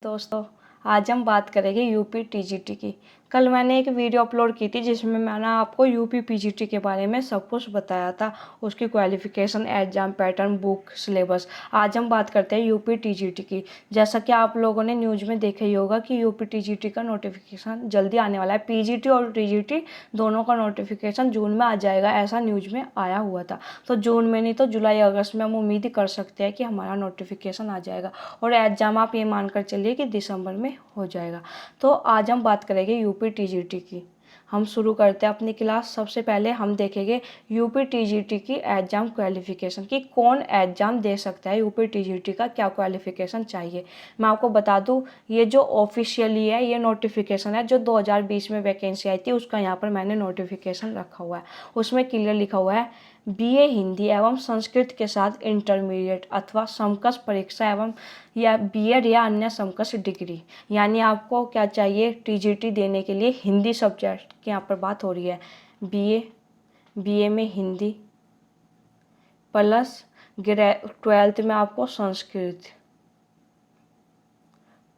दोस्तों, आज हम बात करेंगे यूपी टीजीटी की। कल मैंने एक वीडियो अपलोड की थी जिसमें मैंने आपको यूपी पीजीटी के बारे में सब कुछ बताया था, उसकी qualification, exam pattern, book, syllabus. आज हम बात करते हैं यूपी टीजीटी की। जैसा कि आप लोगों ने न्यूज़ में देखा ही होगा कि यूपी टीजीटी का नोटिफिकेशन जल्दी आने वाला है। पीजीटी और टीजीटी दोनों का नोटिफिकेशन जून में आ जाएगा, ऐसा न्यूज़ में आया हुआ था। तो जून में नहीं तो जुलाई अगस्त में हम उम्मीद कर सकते हैं कि हमारा नोटिफिकेशन आ जाएगा, और एग्ज़ाम आप ये मानकर चलिए कि दिसंबर में हो जाएगा। तो आज हम बात करेंगे यूपी टीजीटी की। हम शुरू करते हैं अपनी क्लास। सबसे पहले हम देखेंगे यूपी टीजीटी की एग्ज़ाम क्वालिफिकेशन की, कौन एग्ज़ाम दे सकता है, यूपी टीजीटी का क्या क्वालिफिकेशन चाहिए। मैं आपको बता दूं, ये जो ऑफिशियली है, ये नोटिफिकेशन है जो 2020 में वैकेंसी आई थी, उसका यहाँ पर मैंने नोटिफिकेशन रखा हुआ है। उसमें क्लियर लिखा हुआ है बीए हिंदी एवं संस्कृत के साथ इंटरमीडिएट अथवा समकक्ष परीक्षा एवं या बीएड या अन्य समकक्ष डिग्री। यानी आपको क्या चाहिए टीजीटी देने के लिए? हिंदी सब्जेक्ट की यहाँ पर बात हो रही है। बीए में हिंदी प्लस 12th में आपको संस्कृत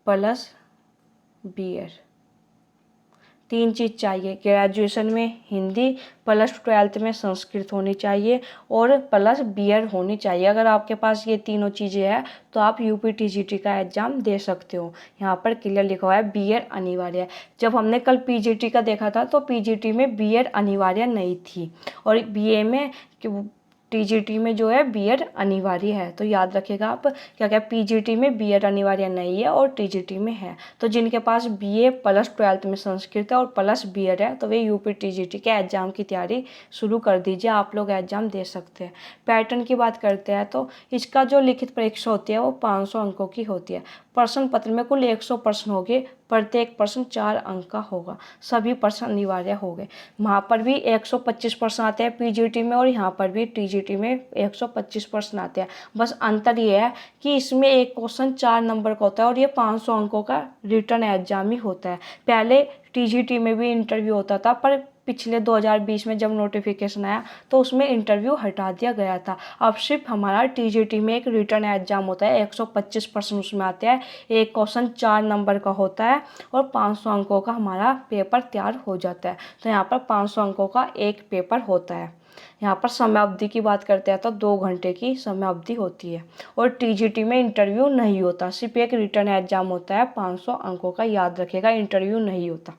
प्लस बीएड, 3 चीज़ चाहिए। ग्रेजुएशन में हिंदी प्लस 12th में संस्कृत होनी चाहिए और प्लस बीएड होनी चाहिए। अगर आपके पास ये तीनों चीज़ें हैं तो आप यूपी टीजीटी का एग्ज़ाम दे सकते हो। यहाँ पर क्लियर लिखा हुआ है बीएड अनिवार्य है। जब हमने कल पीजीटी का देखा था तो पीजीटी में बीएड अनिवार्य नहीं थी, और बीए में टीजीटी में जो है बीएड अनिवार्य है। तो याद रखिएगा आप, क्या पीजीटी में बीएड अनिवार्य नहीं है और टीजीटी में है। तो जिनके पास बीए प्लस 12th में संस्कृत है और प्लस बीएड है तो वे यूपी टीजीटी के एग्ज़ाम की तैयारी शुरू कर दीजिए, आप लोग एग्ज़ाम दे सकते हैं। पैटर्न की बात करते हैं तो इसका जो लिखित परीक्षा होती है वो 500 अंकों की होती है। प्रश्न पत्र में कुल 100 प्रश्न होंगे, प्रत्येक प्रश्न 4 अंक का होगा। सभी प्रश्न अनिवार्य हो गए। वहाँ पर भी 125 प्रश्न आते हैं पीजीटी में, और यहाँ पर भी टीजीटी में 125 प्रश्न आते हैं। बस अंतर ये है कि इसमें एक क्वेश्चन 4 नंबर का होता है और ये 500 अंकों का रिटर्न एग्जाम ही होता है। पहले टीजीटी में भी इंटरव्यू होता था, पर पिछले 2020 में जब नोटिफिकेशन आया तो उसमें इंटरव्यू हटा दिया गया था। अब सिर्फ हमारा टीजीटी में एक रिटर्न एग्जाम होता है, 125 प्रश्न उसमें आते हैं, एक क्वेश्चन 4 नंबर का होता है और 500 अंकों का हमारा पेपर तैयार हो जाता है। तो यहाँ पर 500 अंकों का एक पेपर होता है। यहाँ पर समय अवधि की बात करते हैं तो 2 घंटे की समय अवधि होती है, और टीजीटी में इंटरव्यू नहीं होता, सिर्फ एक रिटर्न एग्जाम होता है 500 अंकों का। याद रखिएगा, इंटरव्यू नहीं होता।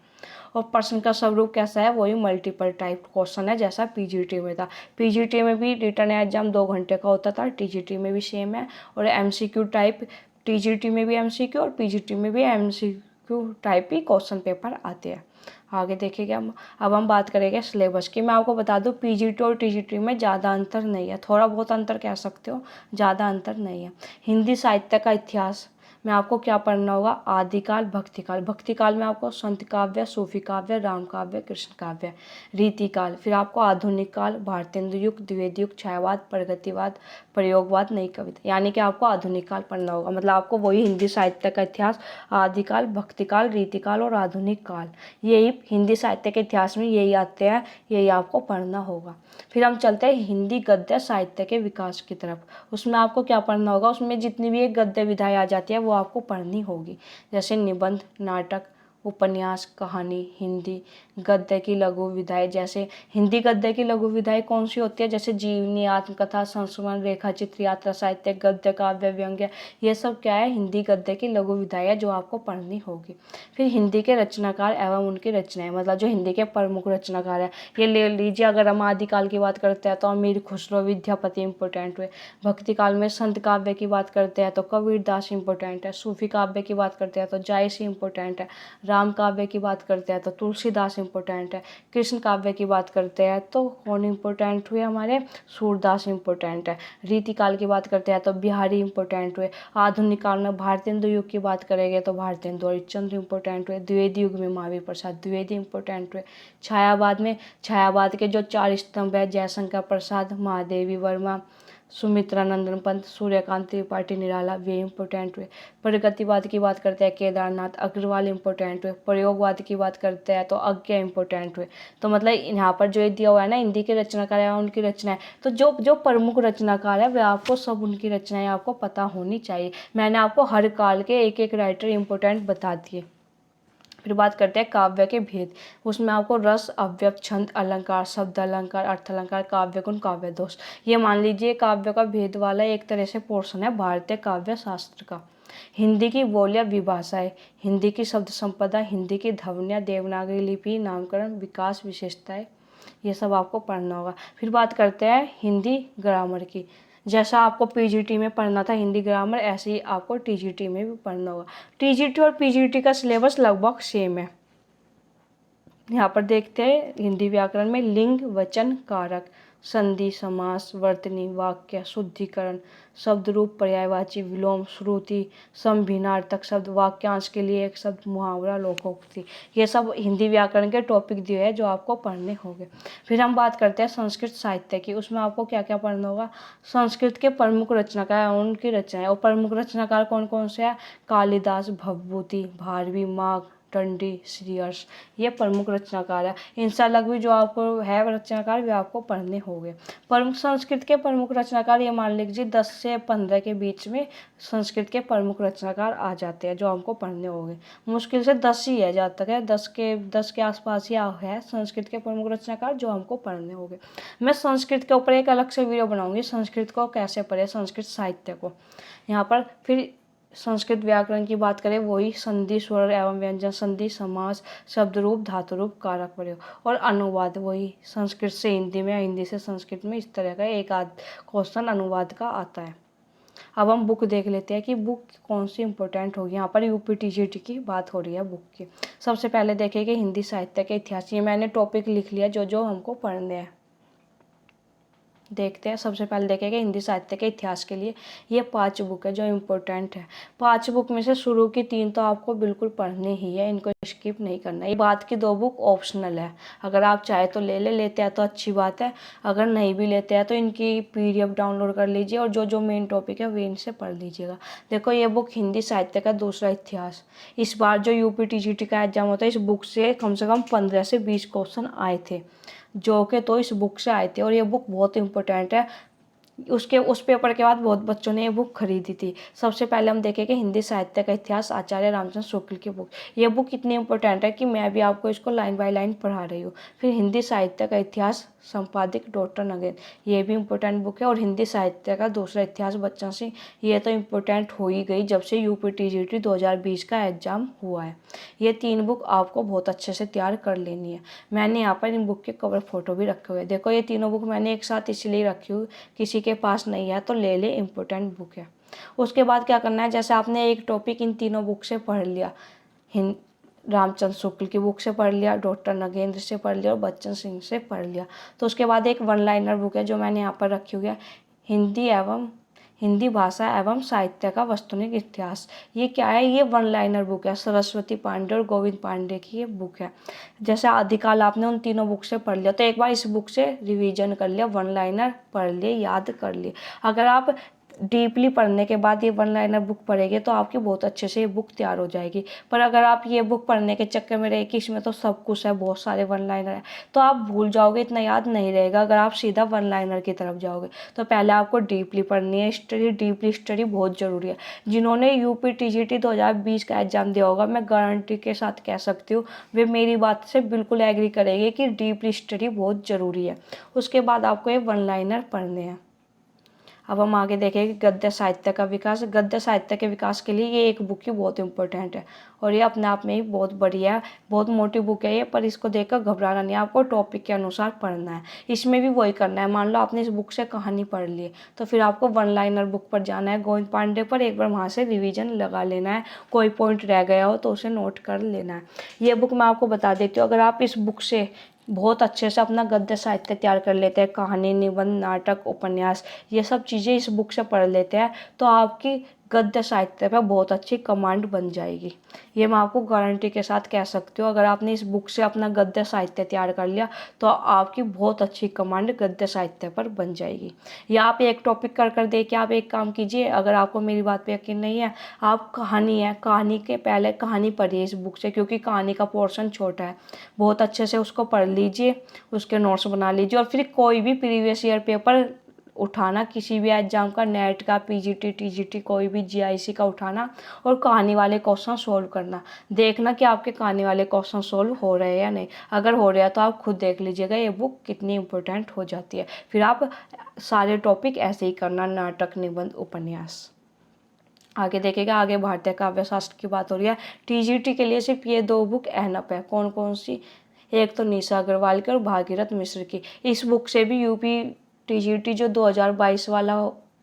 और प्रश्न का स्वरूप कैसा है? वही मल्टीपल टाइप क्वेश्चन है जैसा पीजीटी में था। पीजीटी में भी रिटर्न एग्जाम 2 घंटे का होता था, टीजीटी में भी सेम है। और एमसीक्यू टाइप, टीजीटी में भी एमसीक्यू और पीजीटी में भी एमसीक्यू टाइप ही क्वेश्चन पेपर आते हैं। आगे देखेंगे हम। अब हम बात करेंगे सिलेबस की। मैं आपको बता दूं, पीजीटी और टीजीटी में ज़्यादा अंतर नहीं है, थोड़ा बहुत अंतर कह सकते हो, ज़्यादा अंतर नहीं है। हिंदी साहित्य का इतिहास में आपको क्या पढ़ना होगा? आदिकाल, भक्तिकाल। भक्तिकाल में आपको संत काव्य, सूफी काव्य, राम काव्य, कृष्ण काव्य। रीतिकाल, फिर आपको आधुनिक काल, भारतेंदु युग, द्विवेदी युग, छायावाद, प्रगतिवाद, प्रयोगवाद, नई कविता। यानी कि आपको आधुनिक काल पढ़ना होगा। मतलब आपको वही हिंदी साहित्य का इतिहास, आदिकाल, भक्तिकाल, रीतिकाल और आधुनिक काल, यही हिंदी साहित्य के इतिहास में यही आते हैं, यही आपको पढ़ना होगा। फिर हम चलते हैं हिंदी गद्य साहित्य के विकास की तरफ। उसमें आपको क्या पढ़ना होगा? उसमें जितनी भी एक गद्य विधाएं आ जाती है वो आपको पढ़नी होगी, जैसे निबंध, नाटक, उपन्यास, कहानी। हिंदी गद्य की लघु विधाएं, जैसे हिंदी गद्य की लघु विधाएं कौन सी होती है? जैसे जीवनी, आत्मकथा, संस्मरण, रेखाचित्र, यात्रा साहित्य, गद्य, काव्य, व्यंग्य। ये सब क्या है? हिंदी गद्य की लघु विधाएं है जो आपको पढ़नी होगी। फिर हिंदी के रचनाकार एवं उनकी रचनाएं, मतलब जो हिंदी के प्रमुख रचनाकार है, ये ले लीजिए। अगर हम आदिकाल की बात करते हैं तो अमीर खुसरो, विद्यापति इंपॉर्टेंट हुए। भक्ति काल में संत काव्य की बात करते हैं तो कबीरदास इंपॉर्टेंट है। सूफी काव्य की बात करते हैं तो जायसी इंपॉर्टेंट है। राम काव्य की बात करते हैं तो तुलसीदास इंपॉर्टेंट है। कृष्ण काव्य की बात करते हैं तो कौन इंपॉर्टेंट हुए? हमारे सूरदास इंपॉर्टेंट है। रीतिकाल की बात करते हैं तो बिहारी इंपॉर्टेंट हुए। आधुनिक काल में भारतेंदु युग की बात करेंगे तो भारतेंदु हरिश्चंद्र इंपॉर्टेंट हुए। द्विवेदी युग में महावीर प्रसाद द्विवेदी इंपॉर्टेंट हुए। छायावाद में छायावाद के जो 4 स्तंभ है, जयशंकर प्रसाद, महादेवी वर्मा, सुमित्रा नंदन पंत, सूर्यकांत त्रिपाठी निराला, वे इम्पोर्टेंट हुए। प्रगतिवाद की बात करते हैं केदारनाथ अग्रवाल इम्पोर्टेंट हुए। प्रयोगवाद की बात करते हैं तो अज्ञा इम्पोर्टेंट हुए। तो मतलब यहाँ पर जो ये दिया हुआ है ना हिंदी के रचनाकार है उनकी रचनाएं, तो जो जो प्रमुख रचनाकार है वे आपको सब उनकी रचनाएं आपको पता होनी चाहिए। मैंने आपको हर काल के एक एक राइटर इम्पोर्टेंट बता दिए। फिर बात करते हैं काव्य के भेद। उसमें आपको रस, अव्यय, छंद, अलंकार, शब्द अलंकार, अर्थ अलंकार, काव्य गुण, काव्य दोष, ये मान लीजिए काव्य का भेद वाला एक तरह से पोर्शन है भारतीय काव्य शास्त्र का। हिंदी की बोलियां विभाषाएं, हिंदी की शब्द संपदा, हिंदी की ध्वनियाँ, देवनागरी लिपि, नामकरण, विकास, विशेषताएं, ये सब आपको पढ़ना होगा। फिर बात करते हैं हिंदी ग्रामर की। जैसा आपको पीजीटी में पढ़ना था हिंदी ग्रामर, ऐसे ही आपको टीजीटी में भी पढ़ना होगा। टीजीटी और पीजीटी का सिलेबस लगभग सेम है। यहाँ पर देखते हैं हिंदी व्याकरण में लिंग, वचन, कारक, संधि, समास, वर्तनी, वाक्य, शुद्धिकरण, शब्द रूप, पर्यायवाची, विलोम, श्रुति, संभिन्नार्थक शब्द, वाक्यांश के लिए एक शब्द, मुहावरा, लोकोक्ति, ये सब हिंदी व्याकरण के टॉपिक दिए हैं जो आपको पढ़ने होंगे। फिर हम बात करते हैं संस्कृत साहित्य की। उसमें आपको क्या क्या पढ़ना होगा? संस्कृत के प्रमुख रचनाकार उनकी रचनाएं, और प्रमुख रचनाकार कौन कौन से हैं? कालिदास, भवभूति, भारवी, माघ, टंडी, श्रीहर्ष, ये प्रमुख रचनाकार है। इनसे अलग भी जो आपको है रचनाकार वे आपको पढ़ने होंगे। प्रमुख संस्कृत के प्रमुख रचनाकार ये मान लीजिए 10 से 15 के बीच में संस्कृत के प्रमुख रचनाकार आ जाते हैं जो हमको पढ़ने होंगे। मुश्किल से 10 ही है, जहाँ तक है 10 के आसपास ही है संस्कृत के प्रमुख रचनाकार जो हमको पढ़ने होंगे। मैं संस्कृत के ऊपर एक अलग से वीडियो बनाऊंगी, संस्कृत को कैसे पढ़े, संस्कृत साहित्य को। यहाँ पर फिर संस्कृत व्याकरण की बात करें, वही संधि, स्वर एवं व्यंजन, संधि, समास, शब्द रूप, धातु रूप, कारक प्रयोग, और अनुवाद, वही संस्कृत से हिंदी में, हिंदी से संस्कृत में, इस तरह का एक आध क्वेश्चन अनुवाद का आता है। अब हम बुक देख लेते हैं कि बुक कौन सी इंपॉर्टेंट होगी। यहाँ पर यूपीटीजीटी की बात हो रही है बुक की। सबसे पहले देखेंगे हिंदी साहित्य के इतिहास। ये मैंने टॉपिक लिख लिया जो जो हमको पढ़ने हैं। देखते हैं, सबसे पहले देखेंगे हिंदी साहित्य के इतिहास के लिए ये 5 बुक है जो इम्पोर्टेंट है। 5 बुक में से शुरू की 3 तो आपको बिल्कुल पढ़नी ही है, इनको स्किप नहीं करना है। ये बात की 2 बुक ऑप्शनल है, अगर आप चाहे तो लेते हैं तो अच्छी बात है, अगर नहीं भी लेते हैं तो इनकी PDF डाउनलोड कर लीजिए और जो जो मेन टॉपिक है वे इनसे पढ़ लीजिएगा। देखो ये बुक हिंदी साहित्य का दूसरा इतिहास। इस बार जो यूपीटीजीटी का एग्जाम होता है इस बुक से कम 15 से 20 क्वेश्चन आए थे जो कि तो इस बुक से आए थे, और ये बुक बहुत इंपॉर्टेंट है। उस पेपर के बाद बहुत बच्चों ने ये बुक खरीदी थी। सबसे पहले हम देखेंगे हिंदी साहित्य का इतिहास, आचार्य रामचंद्र शुक्ल की बुक। ये बुक इतनी इंपॉर्टेंट है कि मैं भी आपको इसको लाइन बाय लाइन पढ़ा रही हूँ। फिर हिंदी साहित्य का इतिहास, संपादक डॉक्टर नगेन, ये भी इम्पोर्टेंट बुक है। और हिंदी साहित्य का दूसरा इतिहास बच्चन सिंह, ये तो इम्पोर्टेंट हो ही गई जब से यूपीटीजीटी 2020 का एग्जाम हुआ है। ये 3 बुक आपको बहुत अच्छे से तैयार कर लेनी है। मैंने यहाँ पर इन बुक के कवर फोटो भी रखे हुए हैं। देखो ये तीनों बुक मैंने एक साथ इसलिए रखी हुई, किसी के पास नहीं है तो ले ले, इम्पोर्टेंट बुक है। उसके बाद क्या करना है, जैसे आपने एक टॉपिक इन तीनों बुक से पढ़ लिया, रामचंद्र शुक्ल की बुक से पढ़ लिया, डॉक्टर नगेंद्र से पढ़ लिया और बच्चन सिंह से पढ़ लिया, तो उसके बाद एक 1 लाइनर बुक है जो मैंने यहाँ पर रखी हुई है, हिंदी भाषा एवं साहित्य का वस्तुनिक इतिहास। ये क्या है, ये 1 लाइनर बुक है, सरस्वती पांडे और गोविंद पांडे की ये बुक है। जैसे आदिकाल आपने उन तीनों बुक से पढ़ लिया तो एक बार इस बुक से रिवीजन कर लिया, 1 लाइनर पढ़ लिए, याद कर लिए। अगर आप डीपली पढ़ने के बाद ये 1 लाइनर बुक पढ़ेंगे तो आपकी बहुत अच्छे से ये बुक तैयार हो जाएगी। पर अगर आप ये बुक पढ़ने के चक्कर में रहे कि इसमें तो सब कुछ है, बहुत सारे 1 लाइनर है, तो आप भूल जाओगे, इतना याद नहीं रहेगा। अगर आप सीधा 1 लाइनर की तरफ जाओगे तो पहले आपको डीपली पढ़नी है, डीपली स्टडी बहुत ज़रूरी है। जिन्होंने यूपीटीजीटी 2020 का एग्जाम दिया होगा, मैं गारंटी के साथ कह सकती हूँ, वे मेरी बात से बिल्कुल एग्री करेंगे कि डीपली स्टडी बहुत ज़रूरी है। उसके बाद आपको ये 1 लाइनर पढ़ने हैं। अब हम आगे देखेंगे गद्य साहित्य का विकास। गद्य साहित्य के विकास के लिए ये एक बुक ही बहुत इंपॉर्टेंट है और ये अपने आप में ही बहुत बढ़िया है, बहुत मोटी बुक है ये, पर इसको देखकर घबराना नहीं है, आपको टॉपिक के अनुसार पढ़ना है। इसमें भी वही करना है, मान लो आपने इस बुक से कहानी पढ़ ली तो फिर आपको 1 लाइनर बुक पर जाना है, गोविंद पांडे पर, एक बार वहाँ से रिविजन लगा लेना है, कोई पॉइंट रह गया हो तो उसे नोट कर लेना है। ये बुक मैं आपको बता देती हूँ, अगर आप इस बुक से बहुत अच्छे से अपना गद्य साहित्य तैयार कर लेते हैं, कहानी, निबंध, नाटक, उपन्यास, ये सब चीज़ें इस बुक से पढ़ लेते हैं तो आपकी गद्य साहित्य पर बहुत अच्छी कमांड बन जाएगी। ये मैं आपको गारंटी के साथ कह सकती हूँ। अगर आपने इस बुक से अपना गद्य साहित्य तैयार कर लिया तो आपकी बहुत अच्छी कमांड गद्य साहित्य पर बन जाएगी। या आप एक टॉपिक कर कर दे के आप एक काम कीजिए, अगर आपको मेरी बात पे यकीन नहीं है, आप कहानी के पहले कहानी पढ़िए इस बुक से, क्योंकि कहानी का पोर्शन छोटा है, बहुत अच्छे से उसको पढ़ लीजिए, उसके नोट्स बना लीजिए और फिर कोई भी प्रीवियस ईयर पेपर उठाना, किसी भी एग्जाम का, नेट का, पीजीटी, टीजीटी, कोई भी जीआईसी का उठाना और कहानी वाले क्वेश्चन सोल्व करना। देखना कि आपके कहानी वाले क्वेश्चन सोल्व हो रहे हैं या नहीं। अगर हो रहे हैं तो आप खुद देख लीजिएगा ये बुक कितनी इंपॉर्टेंट हो जाती है। फिर आप सारे टॉपिक ऐसे ही करना, नाटक, निबंध, उपन्यास। आगे देखेगा, आगे भारतीय काव्य शास्त्र की बात हो रही है। टीजीटी के लिए सिर्फ ये 2 बुक एनफ है। कौन कौन सी? एक तो निशा अग्रवाल की और भागीरथ मिश्र की। इस बुक से भी यूपी टीजीटी जो 2022 वाला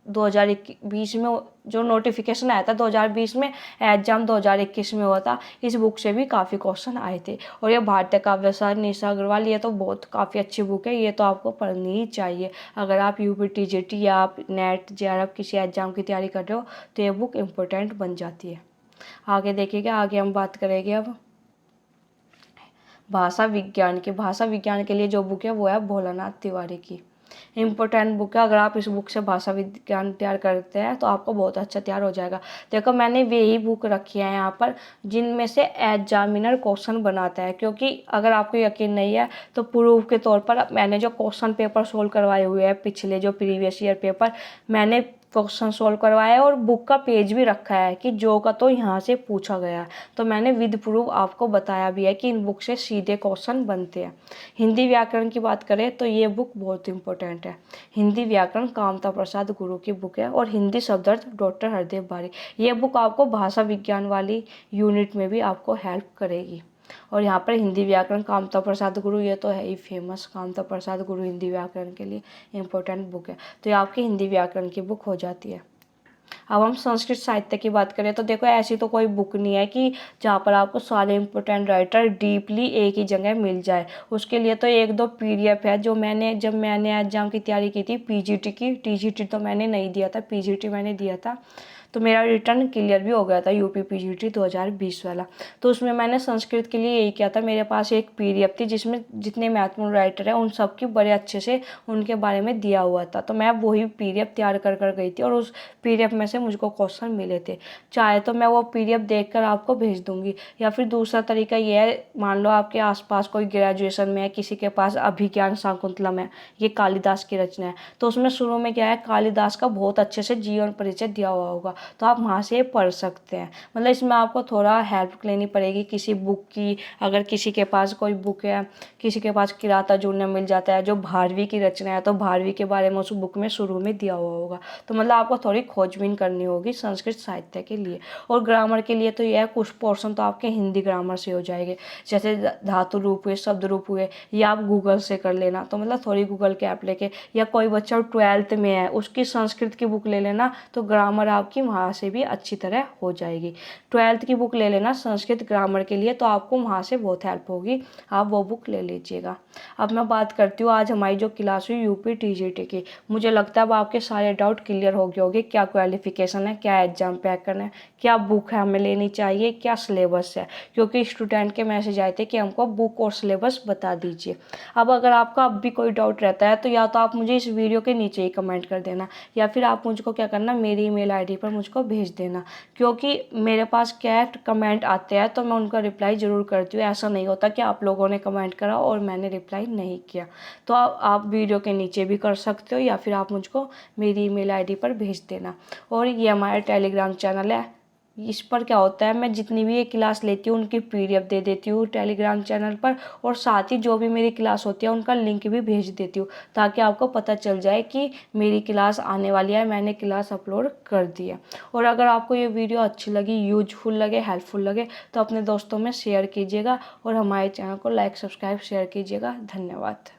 2020 में जो नोटिफिकेशन आया था 2020 में, एग्जाम 2021 में हुआ था, इस बुक से भी काफ़ी क्वेश्चन आए थे। और ये भारतीय काव्य शास्त्र निशा अग्रवाल, ये तो बहुत काफ़ी अच्छी बुक है, ये तो आपको पढ़नी ही चाहिए। अगर आप यूपी टीजीटी या आप नेट जेआरएफ किसी एग्जाम की तैयारी कर रहे हो तो ये बुक इम्पोर्टेंट बन जाती है। आगे देखिएगा, आगे हम बात करेंगे अब भाषा विज्ञान की। भाषा विज्ञान के लिए जो बुक है वो है भोलानाथ तिवारी की। इम्पोर्टेंट बुक है। अगर आप इस बुक से भाषा विज्ञान तैयार करते हैं तो आपको बहुत अच्छा तैयार हो जाएगा। देखो मैंने वही बुक रखी है यहाँ पर जिनमें से एग्जामिनर क्वेश्चन बनाता है, क्योंकि अगर आपको यकीन नहीं है तो प्रूफ के तौर पर मैंने जो क्वेश्चन पेपर सोल्व करवाए हुए हैं, पिछले जो प्रीवियस ईयर पेपर, मैंने क्वेश्चन सोल्व करवाया है और बुक का पेज भी रखा है कि जो का तो यहाँ से पूछा गया है। तो मैंने विद प्रूफ आपको बताया भी है कि इन बुक से सीधे क्वेश्चन बनते हैं। हिंदी व्याकरण की बात करें तो ये बुक बहुत इंपॉर्टेंट है। हिंदी व्याकरण कामता प्रसाद गुरु की बुक है और हिंदी शब्दार्थ डॉक्टर हरदेव बारी। ये बुक आपको भाषा विज्ञान वाली यूनिट में भी आपको हेल्प करेगी। और यहाँ पर हिंदी व्याकरण कामता प्रसाद गुरु, ये तो है ही फेमस, कामता प्रसाद गुरु हिंदी व्याकरण के लिए इम्पोर्टेंट बुक है। तो ये आपकी हिंदी व्याकरण की बुक हो जाती है। अब हम संस्कृत साहित्य की बात करें तो देखो ऐसी तो कोई बुक नहीं है कि जहाँ पर आपको सारे इम्पोर्टेंट राइटर डीपली एक ही जगह मिल जाए। उसके लिए तो 1-2 पीडीएफ है जो जब मैंने एग्जाम की तैयारी की थी पीजीटी की, टीजीटी तो मैंने नहीं दिया था, पीजीटी मैंने दिया था, तो मेरा रिटर्न क्लियर भी हो गया था यूपी पीजीटी 2020 वाला। तो उसमें मैंने संस्कृत के लिए यही किया था, मेरे पास एक पीडीएफ थी जिसमें जितने महत्वपूर्ण राइटर हैं उन सब की बड़े अच्छे से उनके बारे में दिया हुआ था। तो मैं वही पीडीएफ तैयार कर गई थी और उस पीडीएफ में से मुझको क्वेश्चन मिले थे। चाहे तो मैं वो पीडीएफ देखकर आपको भेज दूंगी, या फिर दूसरा तरीका ये है, मान लो आपके आसपास कोई ग्रेजुएशन में है, किसी के पास अभिज्ञान शाकुंतलम है, ये कालिदास की रचना है, तो उसमें शुरू में क्या है, कालिदास का बहुत अच्छे से जीवन परिचय दिया हुआ होगा, तो आप वहाँ से पढ़ सकते हैं। मतलब इसमें आपको थोड़ा हेल्प लेनी पड़ेगी किसी बुक की। अगर किसी के पास कोई बुक है, किसी के पास किराता जूनियर मिल जाता है जो भारवी की रचना है, तो भारवी के बारे में उस बुक में शुरू में दिया हुआ होगा। तो मतलब आपको थोड़ी खोजबीन करनी होगी संस्कृत साहित्य के लिए। और ग्रामर के लिए तो यह कुछ पोर्शन तो आपके हिंदी ग्रामर से हो जाएंगे, जैसे धातु रूप हुए, शब्द रूप हुए, या आप गूगल से कर लेना। तो मतलब थोड़ी गूगल की ऐप लेके, या कोई बच्चा 12th में है उसकी संस्कृत की बुक ले लेना, तो ग्रामर आपकी वहाँ से भी अच्छी तरह हो जाएगी। 12th की बुक ले लेना संस्कृत ग्रामर के लिए, तो आपको वहाँ से बहुत हेल्प होगी, आप वो बुक ले लीजिएगा। अब मैं बात करती हूँ आज हमारी जो क्लास हुई यूपी टीजीटी की। मुझे लगता है अब आपके सारे डाउट क्लियर हो गए होंगे, क्या क्वालिफिकेशन है, क्या एग्जाम पैटर्न है, क्या बुक है हमें लेनी चाहिए, क्या सिलेबस है, क्योंकि स्टूडेंट के मैसेज आए थे कि हमको बुक और सिलेबस बता दीजिए। अब अगर आपका अब भी कोई डाउट रहता है तो या तो आप मुझे इस वीडियो के नीचे ही कमेंट कर देना, या फिर आप मुझको क्या करना, मेरी ईमेल आईडी पर मुझको भेज देना, क्योंकि मेरे पास क्या कमेंट आते हैं तो मैं उनका रिप्लाई ज़रूर करती हूँ। ऐसा नहीं होता कि आप लोगों ने कमेंट करा और मैंने रिप्लाई नहीं किया। तो आप वीडियो के नीचे भी कर सकते हो, या फिर आप मुझको मेरी ईमेल आईडी पर भेज देना। और ये हमारा टेलीग्राम चैनल है, इस पर क्या होता है, मैं जितनी भी ये क्लास लेती हूँ उनकी पीडीएफ दे देती हूँ टेलीग्राम चैनल पर, और साथ ही जो भी मेरी क्लास होती है उनका लिंक भी भेज देती हूँ, ताकि आपको पता चल जाए कि मेरी क्लास आने वाली है, मैंने क्लास अपलोड कर दी है। और अगर आपको ये वीडियो अच्छी लगी, यूजफुल लगे, हेल्पफुल लगे, तो अपने दोस्तों में शेयर कीजिएगा और हमारे चैनल को लाइक, सब्सक्राइब, शेयर कीजिएगा। धन्यवाद।